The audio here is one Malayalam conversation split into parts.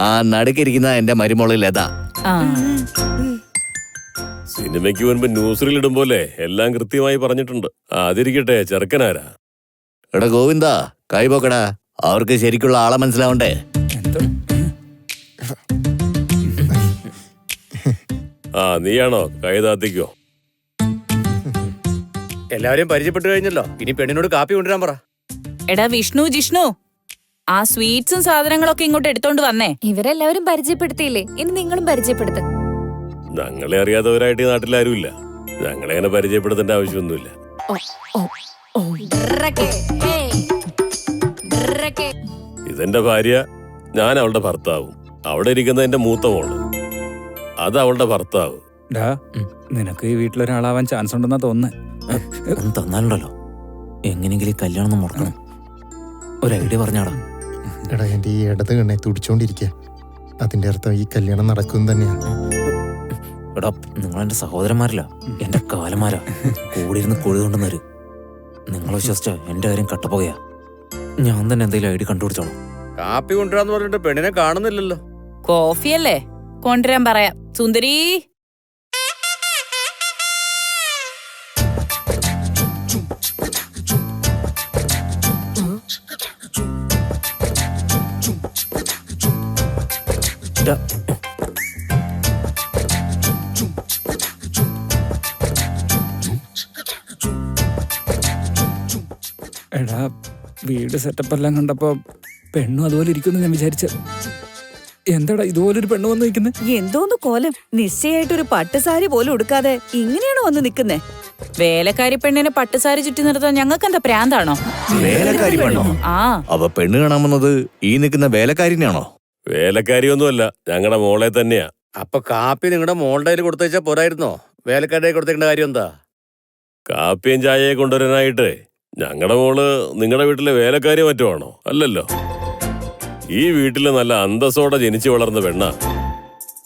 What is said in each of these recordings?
ആ നടുക്കിരിക്കുന്ന എന്റെ മരുമോള് ലത. സിനിമയ്ക്ക് മുൻപ് ന്യൂസ് റീൽ ഇടും പോലെ എല്ലാം കൃത്യമായി പറഞ്ഞിട്ടുണ്ട്. അതിരിക്കട്ടെ, ചെറുക്കനാരാ? എടാ ഗോവിന്ദ, കൈപോക്കടാ, അവർക്ക് ശരിക്കുള്ള ആളെ മനസ്സിലാവണ്ടേ. നീയാണോ? കൈ താത്തിക്കോ. എല്ലാവരെയും പരിചയപ്പെട്ടു കഴിഞ്ഞല്ലോ, ഇനി പെണ്ണിനോട് കാപ്പി കൊണ്ടുവരാൻ പറ. എടാ വിഷ്ണു, ജിഷ്ണു, ആ സ്വീറ്റ്സും സാധനങ്ങളൊക്കെ ഇങ്ങോട്ട് എടുത്തോണ്ട് വന്നേ. ഇവരെല്ലാവരും പരിചയപ്പെടുത്തിയില്ലേ, ഇനി നിങ്ങളും പരിചയപ്പെടുത്ത്. ഞങ്ങളെ അറിയാത്തവരായിട്ട് ഈ നാട്ടിലാരുമില്ല. ഞങ്ങളെ അങ്ങനെ പരിചയപ്പെടുത്തേണ്ട ആവശ്യമൊന്നുമില്ല. ഇതെന്റെ ഭാര്യ, ഞാൻ അവളുടെ ഭർത്താവും. അവിടെ ഇരിക്കുന്ന എന്റെ മൂത്ത മോള്, അത് അവളുടെ ഭർത്താവ്. നിനക്ക് ഈ വീട്ടിലൊരാളാവാൻ ചാൻസ് ഉണ്ടെന്നാ തോന്നുന്നേ. ഒന്ന് തന്നാലുണ്ടല്ലോ, എങ്ങനെയെങ്കിലും കല്യാണം മുടക്കണം. ഒരു ഐഡിയ പറഞ്ഞാടാ. എടാ, എന്റെ ഈ ഇടത് കണ്ണെ തുടിച്ചോണ്ടിരിക്കുക. അതിന്റെ അർത്ഥം ഈ കല്യാണം നടക്കും തന്നെയാണ്. എടാ, നിങ്ങളെന്റെ സഹോദരന്മാരല്ല, എന്റെ കാലന്മാരാ. കൂടിയിരുന്ന് കൊഴുകൊണ്ടെന്നൊരു നിങ്ങളെ വിശ്വസിച്ച എന്റെ കാര്യം കട്ടപ്പോകയാ. ഞാൻ തന്നെ എന്തെങ്കിലും ഐഡിയ കണ്ടുപിടിച്ചോളാം. കാപ്പി കൊണ്ടുവരാന്ന് പറഞ്ഞിട്ട് പെണ്ണിനെ കാണുന്നില്ലല്ലോ. കോഫിയല്ലേ, കൊണ്ടുവരാൻ പറയാം. സുന്ദരി, എടാ, വീട് സെറ്റപ്പ് എല്ലാം കണ്ടപ്പോ പെണ്ണും അതുപോലെ ഇരിക്കുമെന്ന് ഞാൻ വിചാരിച്ച. എന്താടാ ഇതുപോലൊരു പെണ്ണ് വന്ന് നിൽക്കുന്നത്? എന്തോന്ന് കോലം, നിശ്ചയായിട്ടൊരു പട്ടുസാരി പോലും ഉടുക്കാതെ ഇങ്ങനെയാണോ വന്ന് നിക്കുന്നേ? വേലക്കാരി പെണ്ണിനെ പട്ടുസാരി ചുറ്റി നിർത്താൻ ഞങ്ങൾക്ക് എന്താ പ്രാന്താണോ? വേലക്കാരി പെണ്ണോ? ആ, അവ പെണ്ണ് കാണാൻ വന്നത് ഈ നിൽക്കുന്ന വേലക്കാരിനെയാണോ? വേലക്കാരിയൊന്നുമല്ല, ഞങ്ങളുടെ മോളെ തന്നെയാ. അപ്പൊ കാപ്പി നിങ്ങളുടെ മോളുടെ കയ്യിൽ കൊടുത്തേച്ചാ പോരായിരുന്നോ? വേലക്കാരുടെ കൊടുത്തേക്കേണ്ട കാര്യം എന്താ? കാപ്പിയും ചായയെ കൊണ്ടുവരാനായിട്ട് ഞങ്ങളുടെ മോള് നിങ്ങളുടെ വീട്ടിലെ വേലക്കാരി മറ്റുമാണോ? അല്ലല്ലോ. ഈ വീട്ടില് നല്ല അന്തസ്സോടെ ജനിച്ചു വളർന്ന പെണ്ണ.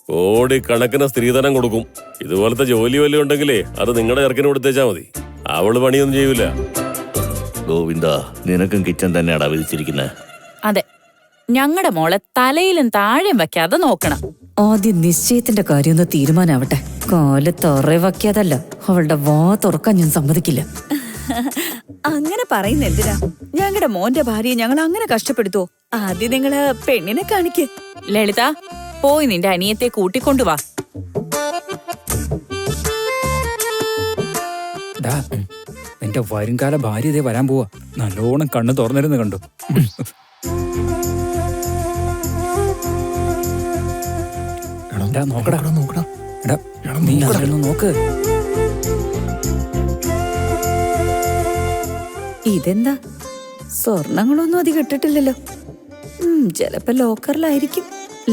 കോടിക്കണക്കിന് സ്ത്രീധനം കൊടുക്കും. ഇതുപോലത്തെ ജോലി വല്ലതും ഉണ്ടെങ്കിലേ അത് നിങ്ങളുടെ ചെറുക്കിന് കൊടുത്തേച്ചാ മതി. അവള് പണിയൊന്നും ചെയ്യൂല. ഗോവിന്ദ, നിനക്കും കിച്ചൻ തന്നെയാടാ വിധിച്ചിരിക്കുന്നത്. അതെ, ഞങ്ങളുടെ മോളെ തലയിലും താഴെയും വെക്കാതെ നോക്കണം. ആദ്യം നിശ്ചയത്തിന്റെ കാര്യം ഒന്ന് തീരുമാനാവട്ടെ. കാല് തറ വയ്ക്കാതല്ല, അവളുടെ വാ തുറക്കാൻ ഞാൻ സമ്മതിക്കില്ല. അങ്ങനെ പറയുന്ന എന്തിനാ? ഞങ്ങളുടെ മോന്റെ ഭാര്യയെ ഞങ്ങൾ അങ്ങനെ കഷ്ടപ്പെടുത്തോ? ആദ്യം നിങ്ങള് പെണ്ണിനെ കാണിക്ക്. ലളിത, പോയി നിന്റെ അനിയത്തെ കൂട്ടിക്കൊണ്ടുവാ. നിന്റെ വരുംകാല ഭാര്യ ഇതേ വരാൻ പോവാ. നല്ലോണം കണ്ണ് തുറന്നിരുന്ന് കണ്ടു. നോക്കടാ നോക്കടാ, നീ അതൊന്ന് നോക്ക്. ഇതെന്താ, സ്വർണങ്ങളൊന്നും അധികം ഇട്ടിട്ടില്ലല്ലോ. ചിലപ്പോ ലോക്കറിലായിരിക്കും.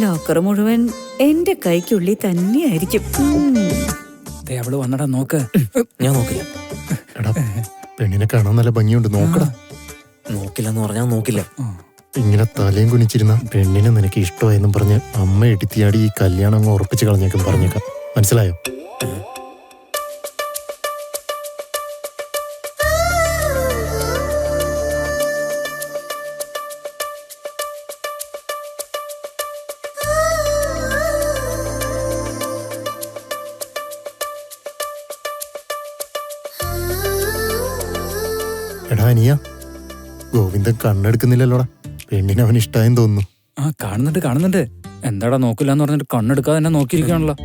ലോക്കർ മുഴുവൻ എന്റെ കൈക്കുള്ളിൽ തന്നെയായിരിക്കും. അവള് വന്നടാ, നോക്ക്. ഞാൻ നോക്കില്ല. എടാ, പെണ്ണിനെ കാണാൻ നല്ല ഭംഗിയുണ്ട്, നോക്കടാ. നോക്കില്ലെന്ന് പറഞ്ഞാൽ നോക്കില്ല. ഇങ്ങനെ തലയും കുനിച്ചിരുന്ന പെണ്ണിനെ നിനക്ക് ഇഷ്ടമായെന്നും പറഞ്ഞ് അമ്മ എടുത്തിയാടി ഈ കല്യാണം അങ്ങ് ഉറപ്പിച്ച് കളഞ്ഞേക്കും. പറഞ്ഞേക്കാം, മനസ്സിലായോ? എടാ അനിയ, ഗോവിന്ദൻ കണ്ണെടുക്കുന്നില്ലല്ലോടാ. പെണ്ണിനെ അവന് ഇഷ്ടായെന്ന് തോന്നുന്നു. ആ, കാണുന്നുണ്ട്. എന്താടാ നോക്കില്ലാന്ന് പറഞ്ഞിട്ട് കണ്ണെടുക്കാതെ തന്നെ നോക്കിയിരിക്കാണല്ലോ.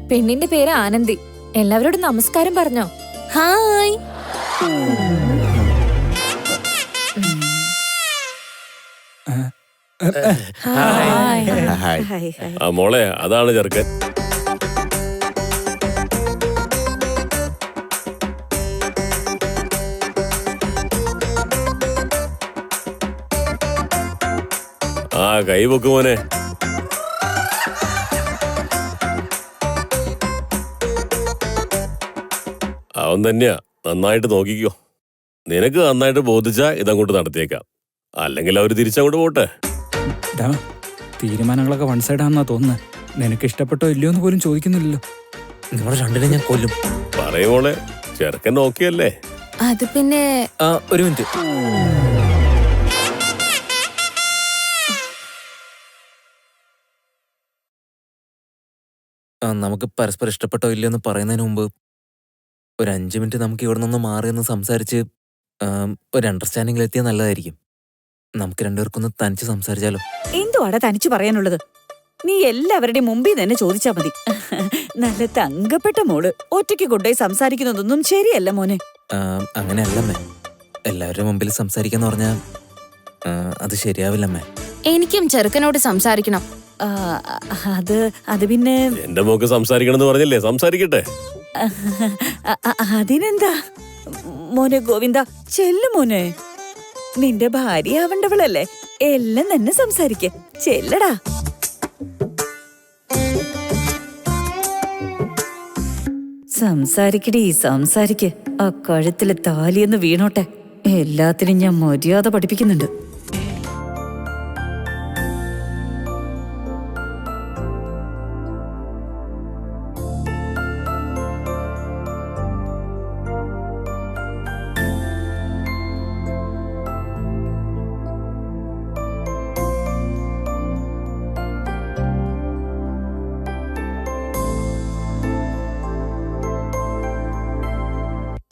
പെണ്ണിന്റെ പേര് ആനന്ദി. എല്ലാവരോടും നമസ്കാരം പറഞ്ഞോ? ഹായ്. മോളെ, അതാണ് ചെറുക്കൻ. കൈ പൊക്ക് മോനെ. അവൻ തന്നെയാ, നന്നായിട്ട് നോക്കിക്കോ. നിനക്ക് നന്നായിട്ട് ബോധിച്ചാ ഇതങ്ങോട്ട് നടത്തിയേക്കാം. അല്ലെങ്കിൽ അവര് തിരിച്ചങ്ങോട്ട് പോട്ടെ. തീരുമാനങ്ങളൊക്കെ വൺ സൈഡാണെന്നാ തോന്നുന്നത്. നിനക്ക് ഇഷ്ടപ്പെട്ടോ ഇല്ലയോ എന്ന് പോലും ചോദിക്കുന്നില്ലല്ലോ. നിങ്ങളെ രണ്ടിനെ ഞാൻ കൊല്ലും. പറയുമോളെ, ചെറുക്കൻ നോക്കിയല്ലേ? അത് പിന്നെ ഒരു മിനിറ്റ്. നമുക്ക് പരസ്പരം ഇഷ്ടപ്പെട്ടോ ഇല്ലയോ എന്ന് പറയുന്നതിന് മുമ്പ് ഒരു 5 മിനിറ്റ് നമുക്ക് ഇവിടെ നിന്ന് മാറിയെന്ന് സംസാരിച്ച് ഒരു അണ്ടർസ്റ്റാൻഡിംഗിൽ എത്തിയാൽ നല്ലതായിരിക്കും. നമുക്ക് രണ്ടുപേർക്കൊന്ന് തനിച്ച് സംസാരിച്ചാലോ? എന്തുവാടാ തനിച്ചു പറയാനുള്ളത്? നീ എല്ലാവരുടെയും മുമ്പിൽ തന്നെ ചോദിച്ചാ മതി. നല്ല തങ്കപ്പെട്ട മോള് ഒറ്റയ്ക്ക് കൊണ്ടുപോയി സംസാരിക്കുന്നതൊന്നും ശരിയല്ല മോനെ. അങ്ങനെയല്ലമ്മേ, എല്ലാവരുടെ മുമ്പിൽ സംസാരിക്കാന്ന് പറഞ്ഞാൽ അത് ശരിയാവില്ലമ്മേ. എനിക്കും ചെറുക്കനോട് സംസാരിക്കണം. അത് പിന്നെ എന്റെ മോക്ക് സംസാരിക്കണം എന്ന് പറഞ്ഞില്ലേ, സംസാരിക്കട്ടെ. അതിനെന്താ മോനെ ഗോവിന്ദ, ചെല്ലു മോനെ. നിന്റെ ഭാര്യ ആവണ്ടവളല്ലേ, എല്ലാം തന്നെ സംസാരിക്ക. ചെല്ലടാ. സംസാരിക്കടി, സംസാരിക്ക്. ആ കഴുത്തിലെ താലിയെന്ന് വീണോട്ടെ. എല്ലാത്തിനും ഞാൻ മര്യാദ പഠിപ്പിക്കുന്നുണ്ട്.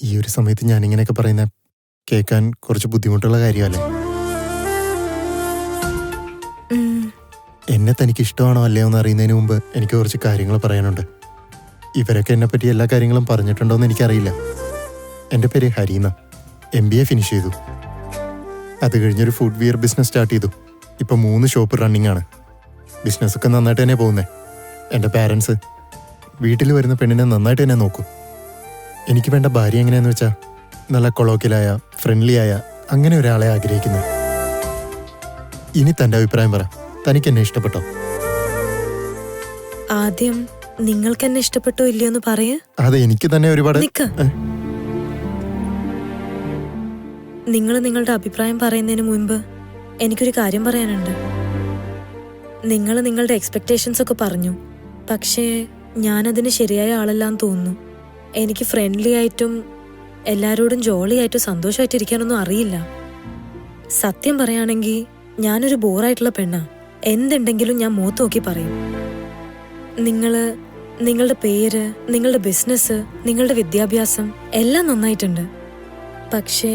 ഈ ഒരു സമയത്ത് ഞാനിങ്ങനെയൊക്കെ പറയുന്ന കേൾക്കാൻ കുറച്ച് ബുദ്ധിമുട്ടുള്ള കാര്യമല്ലേ? എന്നെ തനിക്ക് ഇഷ്ടമാണോ അല്ലയോ എന്ന് അറിയുന്നതിന് മുമ്പ് എനിക്ക് കുറച്ച് കാര്യങ്ങൾ പറയാനുണ്ട്. ഇവരൊക്കെ എന്നെ പറ്റി എല്ലാ കാര്യങ്ങളും പറഞ്ഞിട്ടുണ്ടോ എന്ന് എനിക്കറിയില്ല. എൻ്റെ പേര് ഹരീന. MBA ഫിനിഷ് ചെയ്തു. അത് കഴിഞ്ഞൊരു ഫുഡ് വിയർ ബിസിനസ് സ്റ്റാർട്ട് ചെയ്തു. ഇപ്പം 3 ഷോപ്പ് റണ്ണിങ് ആണ്. ബിസിനസ്സൊക്കെ നന്നായിട്ട് തന്നെ പോകുന്നത്. എൻ്റെ പാരൻസ് വീട്ടിൽ വരുന്ന പെണ്ണിനെ നന്നായിട്ട് തന്നെ നോക്കും. എനിക്ക് വേണ്ട ഭാര്യ എങ്ങനെയാന്ന് വെച്ചാൽ നല്ല കൊളോക്കിയലായ, ഫ്രണ്ട്ലി ആയ അങ്ങനെ ഒരാളെ ആഗ്രഹിക്കുന്നു. ഇനി തൻ്റെ അഭിപ്രായം പറ. തനിക്ക് എന്നെ ഇഷ്ടപ്പെട്ടോ? ആദ്യം നിങ്ങൾക്ക് എന്നെ ഇഷ്ടപ്പെട്ടോ ഇല്ലയോന്ന് പറയേ. അതെ, എനിക്ക് തന്നെ ഒരുപാട്. നിങ്ങൾ നിങ്ങളുടെ അഭിപ്രായം പറയുന്നതിന് മുൻപ് എനിക്കൊരു കാര്യം പറയാനുണ്ട്. നിങ്ങൾ നിങ്ങളുടെ എക്സ്പെക്ടേഷൻസ് ഒക്കെ പറഞ്ഞു, പക്ഷേ ഞാനതിന് ശരിയായ ആളല്ലാന്ന് തോന്നുന്നു. എനിക്ക് ഫ്രണ്ട്ലി ആയിട്ടും എല്ലാരോടും ജോളി ആയിട്ടും സന്തോഷമായിട്ട് ഇരിക്കാനൊന്നും അറിയില്ല. സത്യം പറയുകയാണെങ്കിൽ ഞാനൊരു ബോറായിട്ടുള്ള പെണ്ണാ. എന്തുണ്ടെങ്കിലും ഞാൻ മുഖത്ത് നോക്കി പറയും. നിങ്ങളുടെ പേര്, നിങ്ങളുടെ ബിസിനസ്, നിങ്ങളുടെ വിദ്യാഭ്യാസം എല്ലാം നന്നായിട്ടുണ്ട്. പക്ഷേ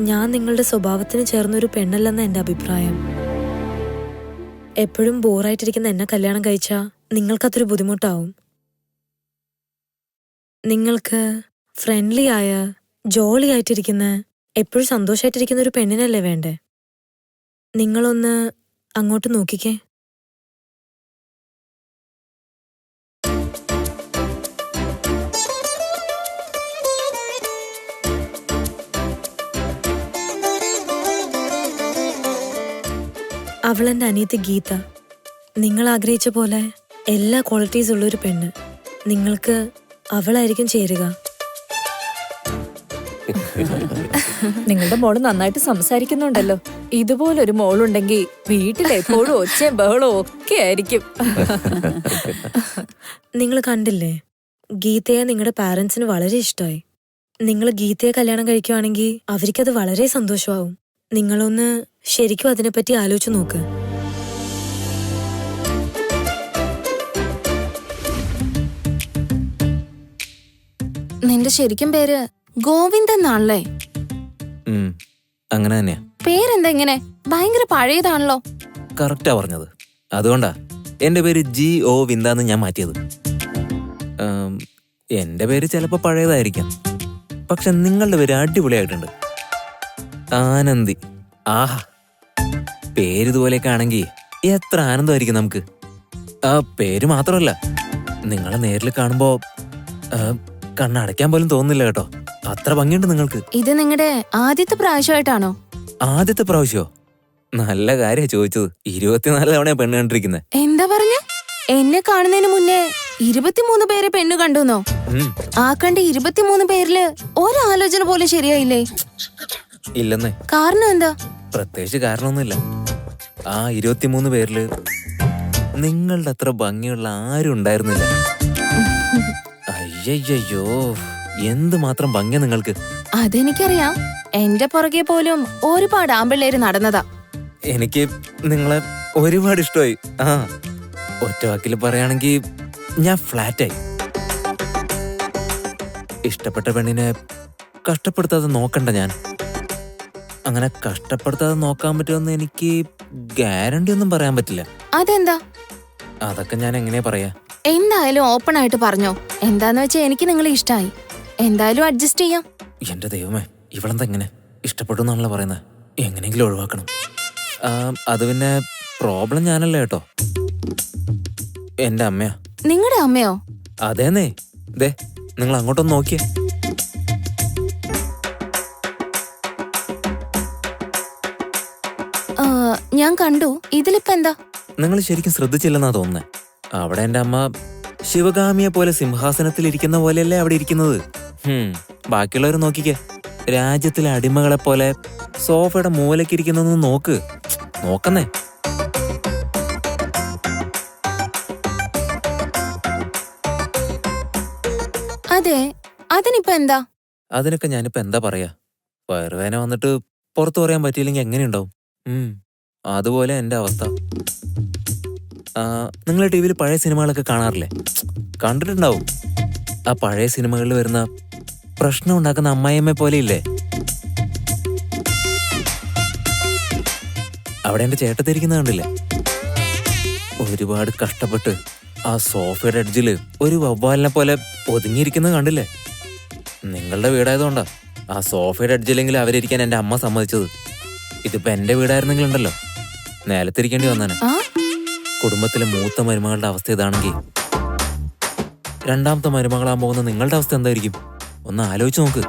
ഞാൻ നിങ്ങളുടെ സ്വഭാവത്തിന് ചേർന്നൊരു പെണ്ണല്ലെന്ന എൻ്റെ അഭിപ്രായം. എപ്പോഴും ബോറായിട്ടിരിക്കുന്ന എന്നെ കല്യാണം കഴിച്ചാൽ നിങ്ങൾക്കതൊരു ബുദ്ധിമുട്ടാവും. നിങ്ങൾക്ക് ഫ്രണ്ട്ലി ആയ, ജോളി ആയിട്ടിരിക്കുന്ന, എപ്പോഴും സന്തോഷമായിട്ടിരിക്കുന്ന ഒരു പെണ്ണിനല്ലേ വേണ്ടേ? നിങ്ങളൊന്ന് അങ്ങോട്ട് നോക്കിക്കേ. അവളെന്റെ അനിയത്തി ഗീത. നിങ്ങൾ ആഗ്രഹിച്ച പോലെ എല്ലാ ക്വാളിറ്റീസ് ഉള്ളൊരു പെണ്ണ്. നിങ്ങൾക്ക് അവളായിരിക്കും ചേരുക. നിങ്ങളുടെ മോള് നന്നായിട്ട് സംസാരിക്കുന്നുണ്ടല്ലോ. ഇതുപോലൊരു മോളുണ്ടെങ്കിൽ വീട്ടിലെപ്പോഴും ഒച്ചയും ബഹളവും ഒക്കെ ആയിരിക്കും. നിങ്ങൾ കണ്ടില്ലേ, ഗീതയെ നിങ്ങളുടെ പാരന്റ്സിന് വളരെ ഇഷ്ടമായി. നിങ്ങൾ ഗീതയെ കല്യാണം കഴിക്കുവാണെങ്കിൽ അവർക്കത് വളരെ സന്തോഷമാവും. നിങ്ങളൊന്ന് ശരിക്കും അതിനെപ്പറ്റി ആലോചിച്ച് നോക്ക്. നിന്റെ ശരിക്കും പേര് ഗോവിന്ദൻ എന്നാണല്ലേ? അങ്ങനെ തന്നെയാ. പേരെന്താ ഇങ്ങനെ ഭയങ്കര പഴയതാണല്ലോ. കറക്റ്റാ പറഞ്ഞത്. അതുകൊണ്ടാ എന്റെ പേര് G.O. വിന്ദാന്ന് ഞാൻ മാറ്റിയത്. എന്റെ പേര് ചിലപ്പോ പഴയതായിരിക്കാം, പക്ഷെ നിങ്ങളുടെ പേര് അടിപൊളിയായിട്ടുണ്ട്. ആനന്ദി. ആഹാ, പേരിതുപോലെയൊക്കെ ആണെങ്കിൽ എത്ര ആനന്ദമായിരിക്കും നമുക്ക്. ആ പേര് മാത്രമല്ല, നിങ്ങളെ നേരിൽ കാണുമ്പോ കണ്ണടയ്ക്കാൻ പോലും തോന്നുന്നില്ല കേട്ടോ. അത്ര ഭംഗിയുണ്ട് നിങ്ങൾക്ക്. ഇത് നിങ്ങളുടെ ആദ്യത്തെ പ്രാവശ്യമായിട്ടാണോ? ആദ്യത്തെ പ്രാവശ്യമോ? നല്ല കാര്യ ചോദിച്ചത്. 24 തവണ പെണ്ണ് കണ്ടിരിക്കുന്നത്. എന്താ പറഞ്ഞ? എന്നെ കാണുന്നതിന് മുന്നേ 23 പേരെ പെണ്ണു കണ്ടുന്നോ? ആ കണ്ട 23 പേരില് ഒരാലോചന പോലും ശരിയായില്ലേ? ഇല്ലെന്നേ. കാരണം എന്താ? പ്രത്യേകിച്ച് കാരണമൊന്നുമില്ല. ആ 23 പേരില് നിങ്ങളുടെ അത്ര ഭംഗിയുള്ള ആരും ഉണ്ടായിരുന്നില്ല. അയ്യയ്യോ, എന്തുമാത്രം ഭംഗിയാ നിങ്ങൾക്ക്. അതെനിക്കറിയാം. എന്റെ പുറകെ പോലും ഒരുപാട് ആമ്പിള്ളേര് നടന്നതാ. എനിക്ക് നിങ്ങളെ ഒരുപാട് ഇഷ്ടമായി. ആ, ഒറ്റ വാക്കിൽ പറയുകയാണെങ്കിൽ ഞാൻ ഫ്ലാറ്റായി. ഇഷ്ടപ്പെട്ട പെണ്ണിനെ കഷ്ടപ്പെടുത്താതെ നോക്കണ്ട ഞാൻ. അങ്ങനെ കഷ്ടപ്പെടുത്താതെ നോക്കാൻ പറ്റുമെന്ന് എനിക്ക് ഗ്യാരണ്ടി ഒന്നും പറയാൻ പറ്റില്ല. അതെന്താ? അതൊക്കെ ഞാൻ എങ്ങനെയാ പറയാ? എന്തായാലും ഓപ്പൺ ആയിട്ട് പറഞ്ഞോ. എന്താന്ന് വെച്ചാ എനിക്ക് നിങ്ങളെ ഇഷ്ടായി. എന്തായാലും അഡ്ജസ്റ്റ് ചെയ്യാം. എന്റെ ദൈവമേ, ഇവളെന്താ ഇങ്ങനെ? ഇഷ്ടപ്പെട്ടു എന്നാണല്ലോ പറയുന്നത്. എങ്ങനെയെങ്കിലും ഒഴിവാക്കണം. അത് പിന്നെ പ്രോബ്ലം ഞാനല്ല കേട്ടോ, എന്റെ അമ്മയാ. നിങ്ങളുടെ അമ്മയോ? അതേന്നേ. ദേ, നിങ്ങൾ അങ്ങോട്ടൊന്ന് നോക്കിയേ. ഞാൻ കണ്ടു. ഇതിലിപ്പോ എന്താ? നിങ്ങൾ ശരിക്കും ശ്രദ്ധിച്ചില്ലെന്നാ തോന്നുന്നേ. അവിടെ എന്റെ അമ്മ ശിവഗാമിയെ പോലെ സിംഹാസനത്തിൽ ഇരിക്കുന്ന പോലെയല്ലേ അവിടെ ഇരിക്കുന്നത്. ബാക്കിയുള്ളവർ നോക്കിക്കേ, രാജ്യത്തിലെ അടിമകളെ പോലെ സോഫയുടെ മൂലയ്ക്ക് ഇരിക്കുന്നതെന്ന് നോക്ക്. നോക്കുന്നേ. അതെ, അതിനിപ്പോ എന്താ? അതിനൊക്കെ ഞാനിപ്പോ എന്താ പറയാ? വയറുവേന വന്നിട്ട് പുറത്തു പറയാൻ പറ്റിയില്ലെങ്കിൽ എങ്ങനെയുണ്ടാവും? അതുപോലെ എന്റെ അവസ്ഥ. നിങ്ങൾ ടി വിയിൽ പഴയ സിനിമകളൊക്കെ കാണാറില്ലേ? കണ്ടിട്ടുണ്ടാവും. ആ പഴയ സിനിമകളിൽ വരുന്ന പ്രശ്നം ഉണ്ടാക്കുന്ന അമ്മായിയമ്മ പോലെ ഇല്ലേ? അവിടെ എന്റെ ചേട്ടത്തിരിക്കുന്ന കണ്ടില്ലേ? ഒരുപാട് കഷ്ടപ്പെട്ട് ആ സോഫയുടെ എഡ്ജില് ഒരു വവ്വാലിനെ പോലെ ഒതുങ്ങിയിരിക്കുന്നത് കണ്ടില്ലേ? നിങ്ങളുടെ വീടായതുകൊണ്ടാ ആ സോഫയുടെ എഡ്ജിലെങ്കിലും അവരിയ്ക്കാൻ എന്റെ അമ്മ സമ്മതിച്ചത്. ഇതിപ്പോ എന്റെ വീടായിരുന്നെങ്കിലുണ്ടല്ലോ, നിലത്തിരിക്കേണ്ടി വന്നാണ്. കുടുംബത്തിലെ മൂത്ത മരുമകളുടെ അവസ്ഥ ഇതാണെങ്കിൽ രണ്ടാമത്തെ മരുമകളാൻ പോകുന്ന നിങ്ങളുടെ അവസ്ഥ എന്തായിരിക്കും? ഒന്ന് ആലോചിച്ച് നോക്ക്.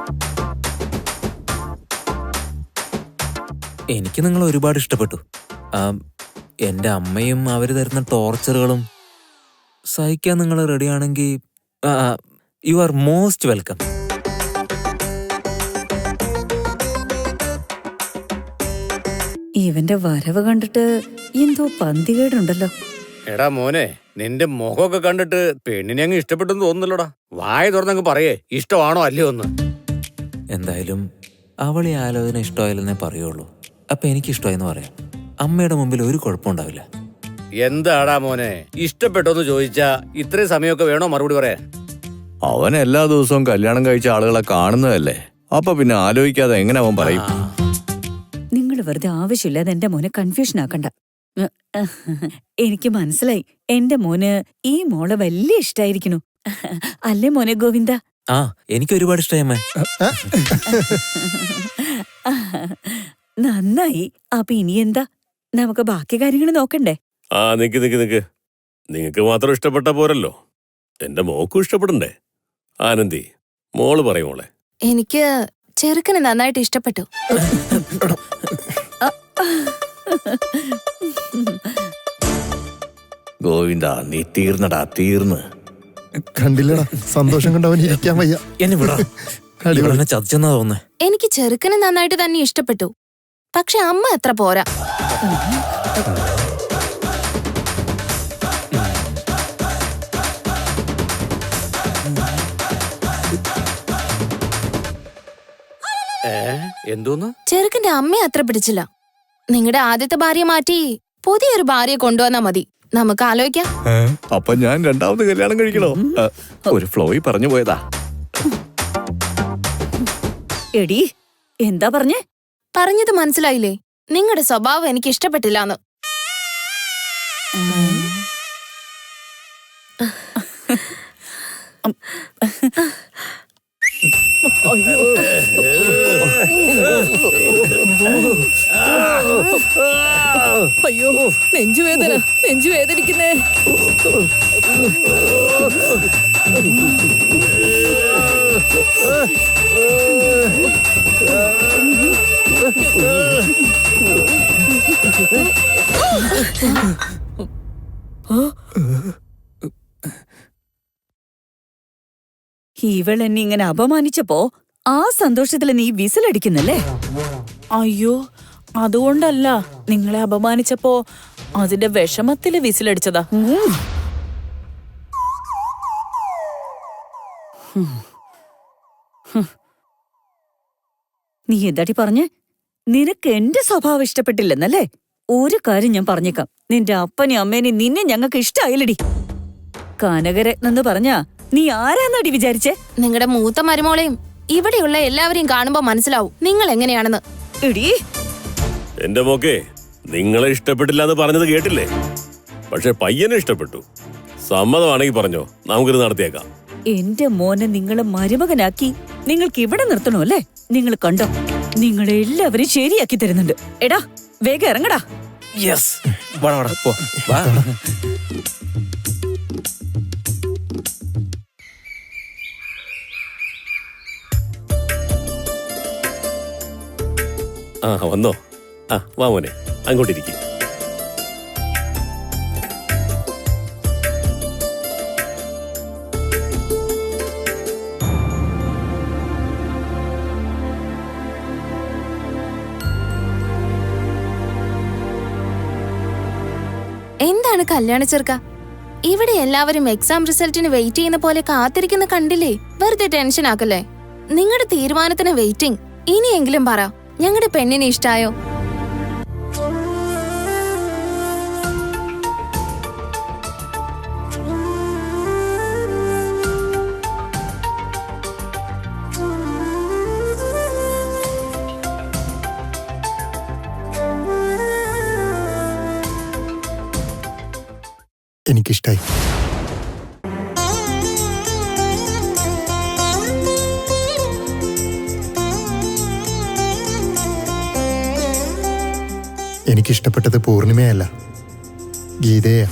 എനിക്ക് നിങ്ങൾ ഒരുപാട് ഇഷ്ടപ്പെട്ടു. എന്റെ അമ്മയും അവര് തരുന്ന ടോർച്ചറുകളും സഹിക്കാൻ നിങ്ങൾ റെഡിയാണെങ്കിൽ യു ആർ മോസ്റ്റ് വെൽക്കം. ഇവന്റെ വരവ് കണ്ടിട്ട് എന്തോ പന്തികേടുണ്ടല്ലോ. എടാ മോനെ, നിന്റെ മുഖമൊക്കെ കണ്ടിട്ട് പെണ്ണിനെ അങ്ങ് ഇഷ്ടപ്പെട്ടെന്ന് തോന്നുന്നല്ലോടാ. വായ തുറന്നങ്ങ് പറയേ, ഇഷ്ടമാണോ അല്ലയോ എന്ന്. എന്തായാലും അവൾ ഈ ആലോചന ഇഷ്ടമായില്ലെന്നേ പറയുള്ളൂ. അപ്പൊ എനിക്ക് ഇഷ്ടമായെന്ന് പറയാം. അമ്മയുടെ മുമ്പിൽ ഒരു കുഴപ്പമുണ്ടാവില്ല. എന്താടാ മോനെ, ഇഷ്ടപ്പെട്ടോന്ന് ചോദിച്ചാ ഇത്രയും സമയമൊക്കെ വേണോ മറുപടി പറയാൻ? അവൻ എല്ലാ ദിവസവും കല്യാണം കഴിച്ച ആളുകളെ കാണുന്നതല്ലേ. അപ്പൊ പിന്നെ ആലോചിക്കാതെ എങ്ങനെ അവൻ പറയും? നിങ്ങൾ വെറുതെ ആവശ്യമില്ലാതെ എന്റെ മോനെ കൺഫ്യൂഷൻ ആക്കണ്ട. എനിക്ക് മനസ്സിലായി, എന്റെ മോന് ഈ മോളെ വലിയ ഇഷ്ടായിരിക്കണു. അല്ലേ മോനെ ഗോവിന്ദ? എനിക്ക് ഒരുപാട് ഇഷ്ടമായി. നന്നായി. അപ്പൊ ഇനി എന്താ, നമുക്ക് ബാക്കി കാര്യങ്ങൾ നോക്കണ്ടേ? നിക്ക് നിങ്ങക്ക് മാത്രം ഇഷ്ടപ്പെട്ട പോരല്ലോ, എന്റെ മോക്കും ഇഷ്ടപ്പെടണ്ടേ? ആനന്ദി, മോള് പറയും മോളെ. എനിക്ക് ചെറുക്കനെ നന്നായിട്ട് ഇഷ്ടപ്പെട്ടു. ഗോവിന്ദ, നീ തീർന്നടാ, തീർന്ന്. കണ്ടില്ലടാ, സന്തോഷം കണ്ടവൻ ഇരിക്കാൻ വയ്യ. എന്നെ വിടാ, ചതിച്ചെന്നാ തോന്നുന്നേ. എനിക്ക് ചെറുക്കനെ നന്നായിട്ട് തന്നെ ഇഷ്ടപ്പെട്ടു. പക്ഷെ അമ്മ എത്ര പോരാ. എന്തോന്ന്? ചെറുക്കന്റെ അമ്മയെ അത്ര പിടിച്ചില്ല. നിങ്ങളുടെ ആദ്യത്തെ ഭാര്യ മാറ്റി പുതിയൊരു ഭാര്യയെ കൊണ്ടുവന്നാ മതി. നമുക്ക് ആലോചിക്കാം. അപ്പൊ ഞാൻ രണ്ടാമത് കല്യാണം കഴിക്കണോ? ഒരു ഫ്ലോയിൽ പറഞ്ഞു പോയതാ. എടി, എന്താ പറഞ്ഞേ? പറഞ്ഞത് മനസ്സിലായില്ലേ? നിങ്ങളുടെ സ്വഭാവം എനിക്ക് ഇഷ്ടപ്പെട്ടില്ലാന്ന്. അയ്യോ, നെഞ്ചുവേദനിക്കുന്നേ. ഇവളെന്നെ ഇങ്ങനെ അപമാനിച്ചപ്പോ ആ സന്തോഷത്തില് നീ വിസിലടിക്കുന്നല്ലേ? അയ്യോ, അതുകൊണ്ടല്ല. നിങ്ങളെ അപമാനിച്ചപ്പോ അതിന്റെ വിഷമത്തില് വിസിലടിച്ചതാ. നീ എന്താടി പറഞ്ഞേ? നിനക്ക് എന്റെ സ്വഭാവം ഇഷ്ടപ്പെട്ടില്ലെന്നല്ലേ? ഒരു കാര്യം ഞാൻ പറഞ്ഞേക്കാം, നിന്റെ അപ്പനെയും അമ്മേനെയും നിന്നെ ഞങ്ങൾക്ക് ഇഷ്ടായില്ലടി. കനകരത്നം എന്ന് പറഞ്ഞാ നീ ആരാന്നടി വിചാരിച്ചേ? നിങ്ങളുടെ മൂത്ത മരുമോളെയും ഇവിടെയുള്ള എല്ലാവരെയും കാണുമ്പോ മനസ്സിലാവും നിങ്ങൾ എങ്ങനെയാണെന്ന്. എടീ, എന്റെ മോക്കെ നിങ്ങളെ ഇഷ്ടപ്പെട്ടില്ല എന്ന് പറഞ്ഞത് കേട്ടില്ലേ? പക്ഷെ പയ്യനെ ഇഷ്ടപ്പെട്ടു. സമ്മതമാണെങ്കിൽ പറഞ്ഞോ, നമുക്കിത് നടത്തിയേക്കാം. എന്റെ മോനെ നിങ്ങളെ മരുമകനാക്കി നിങ്ങൾക്ക് ഇവിടെ നിർത്തണോ അല്ലേ? നിങ്ങൾ കണ്ടോ, നിങ്ങളെല്ലാവരും ശരിയാക്കി തരുന്നുണ്ട്. എടാ വേഗം ഇറങ്ങടാ. യെസ്, വാടാ വാടാ പോ വാ. ആ വന്നോ? ആ വാ മോനെ, അങ്ങോട്ടിരിക്കും. എന്താണ് കല്യാണ ചെറുക്ക? ഇവിടെ എല്ലാവരും എക്സാം റിസൾട്ടിന് വെയിറ്റ് ചെയ്യുന്ന പോലെ കാത്തിരിക്കുന്ന കണ്ടില്ലേ? വെറുതെ ടെൻഷൻ ആക്കല്ലേ. നിങ്ങളുടെ തീരുമാനത്തിന് വെയിറ്റിംഗ്. ഇനിയെങ്കിലും പറ, ഞങ്ങളുടെ പെണ്ണിനെ ഇഷ്ടായോ? എനിക്കിഷ്ടായി. എനിക്കിഷ്ടപ്പെട്ടത് പൂർണിമയല്ല, ഗീതയാ.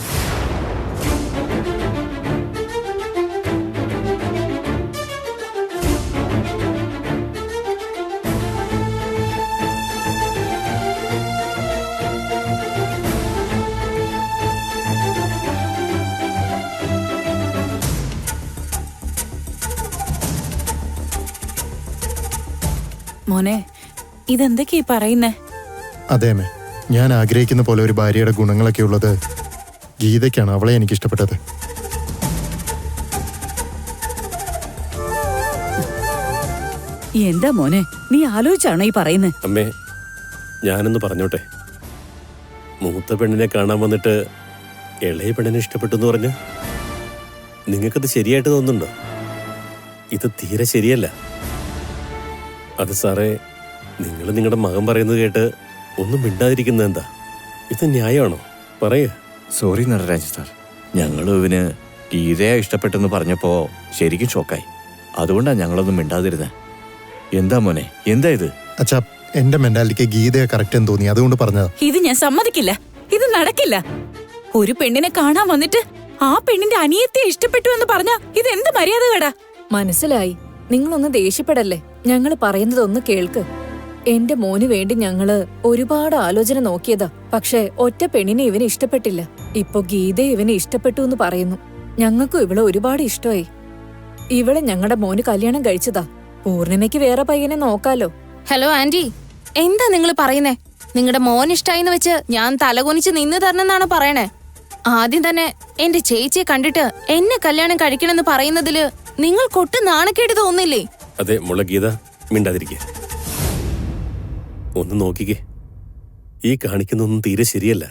മോനെ, ഇതെന്തൊക്കെയാ പറയുന്നേ? അതേമേ, ഞാൻ ആഗ്രഹിക്കുന്ന പോലെ ഒരു ഭാര്യയുടെ ഗുണങ്ങളൊക്കെ ഉള്ളത് ഗീതയ്ക്കാണ്. അവളെ എനിക്കിഷ്ടപ്പെട്ടത്. എന്താ മോനെ, നീ ആലോചിച്ചാണോ ഈ പറയുന്നേ? അമ്മേ, ഞാനൊന്ന് പറഞ്ഞോട്ടെ. മൂത്ത പെണ്ണിനെ കാണാൻ വന്നിട്ട് ഇളയ പെണ്ണിനെ ഇഷ്ടപ്പെട്ടു എന്ന് പറഞ്ഞു. നിങ്ങൾക്കത് ശരിയായിട്ട് തോന്നുന്നുണ്ടോ? ഇത് തീരെ ശരിയല്ല. അത് സാറേ, നിങ്ങൾ നിങ്ങളുടെ മകൻ പറയുന്നത് കേട്ട് ഒന്നും മിണ്ടാതിരിക്കുന്നത് എന്താ? ഇത് ന്യായമാണോ? പറയേ. സോറി നടരാജ് സാർ, ഞങ്ങളും ഇവന് ഗീതയെ ഇഷ്ടപ്പെട്ടെന്ന് പറഞ്ഞപ്പോ ശരിക്കും ഷോക്കായി. അതുകൊണ്ടാണ് ഞങ്ങളൊന്നും മിണ്ടാതിരുന്നത്. എന്താ മോനെ, എന്താ ഇത്? അച്ഛാ, എന്റെ മെന്റാലിറ്റിക്ക് ഗീതയെ കറക്റ്റ് എന്ന് തോന്നി, അതുകൊണ്ട് പറഞ്ഞതാ. ഇത് ഞാൻ സമ്മതിക്കില്ല. ഇത് നടക്കില്ല. ഒരു പെണ്ണിനെ കാണാൻ വന്നിട്ട് ആ പെണ്ണിന്റെ അനിയത്തെ ഇഷ്ടപ്പെട്ടു എന്ന് പറഞ്ഞാ ഇത് എന്ത് മര്യാദ കേടാ? മനസ്സിലായി. നിങ്ങളൊന്ന് ദേഷ്യപ്പെടല്ലേ. ഞങ്ങള് പറയുന്നതൊന്ന് കേൾക്ക്. എന്റെ മോന് വേണ്ടി ഞങ്ങള് ഒരുപാട് ആലോചന നോക്കിയതാ. പക്ഷെ ഒറ്റ പെണ്ണിനെ ഇവന് ഇഷ്ടപ്പെട്ടില്ല. ഇപ്പൊ ഗീതയെ ഇവന് ഇഷ്ടപ്പെട്ടു എന്ന് പറയുന്നു. ഞങ്ങൾക്കും ഇവളെ ഒരുപാട് ഇഷ്ടമായി. ഇവളെ ഞങ്ങളുടെ മോന് കല്യാണം കഴിച്ചതാ. പൂർണിമയ്ക്ക് വേറെ പയ്യനെ നോക്കാലോ. ഹലോ ആന്റി, എന്താ നിങ്ങൾ പറയുന്നേ? നിങ്ങളുടെ മോൻ ഇഷ്ടായിന്ന് വെച്ച് ഞാൻ തലകുനിച്ച് നിന്ന് തരണമെന്നാണ് പറയണേ? ആദ്യം തന്നെ എന്റെ ചേച്ചിയെ കണ്ടിട്ട് എന്നെ കല്യാണം കഴിക്കണമെന്ന് പറയുന്നതില് നിങ്ങൾ കൊട്ട് നാണക്കേട് തോന്നില്ലേ? അതെ മുള, ഗീത മിണ്ടാതിരിക്കെ. ഒന്ന് നോക്കിക്കേ, ഈ കാണിക്കുന്നൊന്നും തീരെ ശരിയല്ല.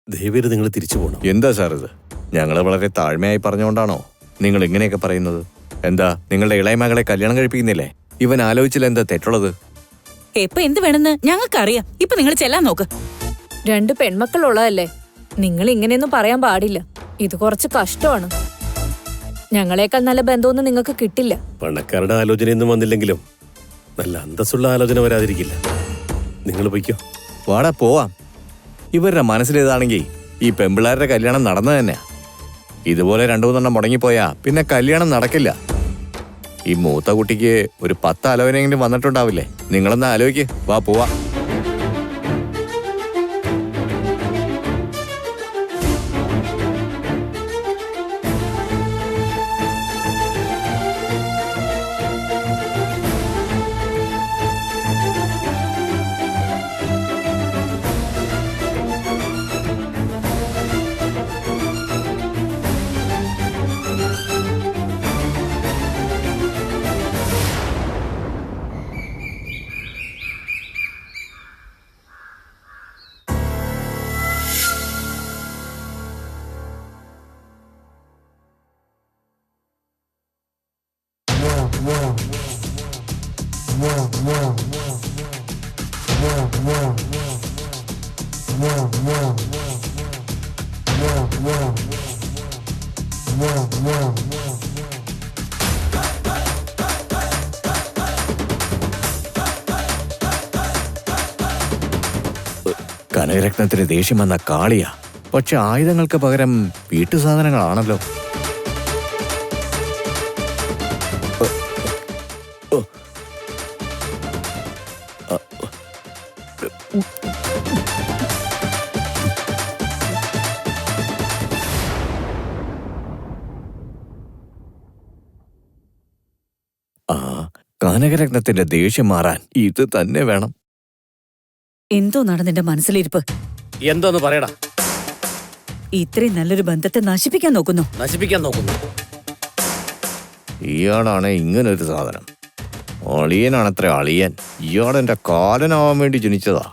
ദയവേത് നിങ്ങൾ തിരിച്ചു പോകണം. എന്താ സാർ ഇത്? ഞങ്ങള് വളരെ താഴ്മയായി പറഞ്ഞുകൊണ്ടാണോ നിങ്ങൾ ഇങ്ങനെയൊക്കെ പറയുന്നത്? എന്താ, നിങ്ങളുടെ ഇളയ മകളെ കല്യാണം കഴിപ്പിക്കുന്നില്ലേ? ഇവൻ ആലോചിച്ചില്ല, എന്താ തെറ്റുള്ളത്? എപ്പൊ എന്ത് വേണമെന്ന് ഞങ്ങൾക്കറിയാം. ഇപ്പൊ നിങ്ങൾ ചെല്ലാൻ നോക്ക്. 2 പെൺമക്കളുള്ളതല്ലേ, നിങ്ങൾ ഇങ്ങനെയൊന്നും പറയാൻ പാടില്ല. ഇത് കുറച്ച് കഷ്ടമാണ്. ഞങ്ങളെക്കാൾ നല്ല ബന്ധമൊന്നും നിങ്ങൾക്ക് കിട്ടില്ല. പണക്കാരുടെ ആലോചനയൊന്നും വന്നില്ലെങ്കിലും നല്ല അന്തസ്സുള്ള ആലോചന വരാതിരിക്കില്ല. നിങ്ങൾ പൊയ്ക്കോ. വാടാ പോവാം. ഇവരുടെ മനസ്സിലേതാണെങ്കിൽ ഈ പെമ്പിള്ളാരുടെ കല്യാണം നടന്നു തന്നെയാ. ഇതുപോലെ 2-3 മുടങ്ങിപ്പോയാ പിന്നെ കല്യാണം നടക്കില്ല. ഈ മൂത്ത കുട്ടിക്ക് ഒരു 10 ആലോചനയെങ്കിലും വന്നിട്ടുണ്ടാവില്ലേ? നിങ്ങളൊന്ന് ആലോചിക്ക്. വാ പോവാ. കനകരത്നത്തിന് ദേഷ്യം വന്ന കാളിയാ. പക്ഷെ ആയുധങ്ങൾക്ക് പകരം വീട്ടുസാധനങ്ങളാണല്ലോ. ആ കനകരത്നത്തിന്റെ ദേഷ്യം മാറാൻ ഇത് തന്നെ വേണം. എന്തോന്നാണ് നിന്റെ മനസ്സിലിരിപ്പ്? എന്തോന്ന് പറയടാ. ഇത്രയും നല്ലൊരു ബന്ധത്തെ നശിപ്പിക്കാൻ നോക്കുന്നു. നശിപ്പിക്കാൻ നോക്കുന്നു. ഇയാളാണ് ഇങ്ങനൊരു സാധനം. അളിയനാണത്ര അളിയൻ. ഇയാളെന്റെ കാലനാവാൻ വേണ്ടി ജനിച്ചതാ.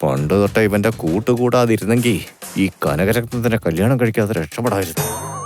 പണ്ട് തൊട്ടേ ഇവന്റെ കൂട്ടുകൂടാതിരുന്നെങ്കിൽ ഈ കനകരത്നത്തിന്റെ കല്യാണം കഴിക്കാതെ രക്ഷപ്പെടായിരുന്നു.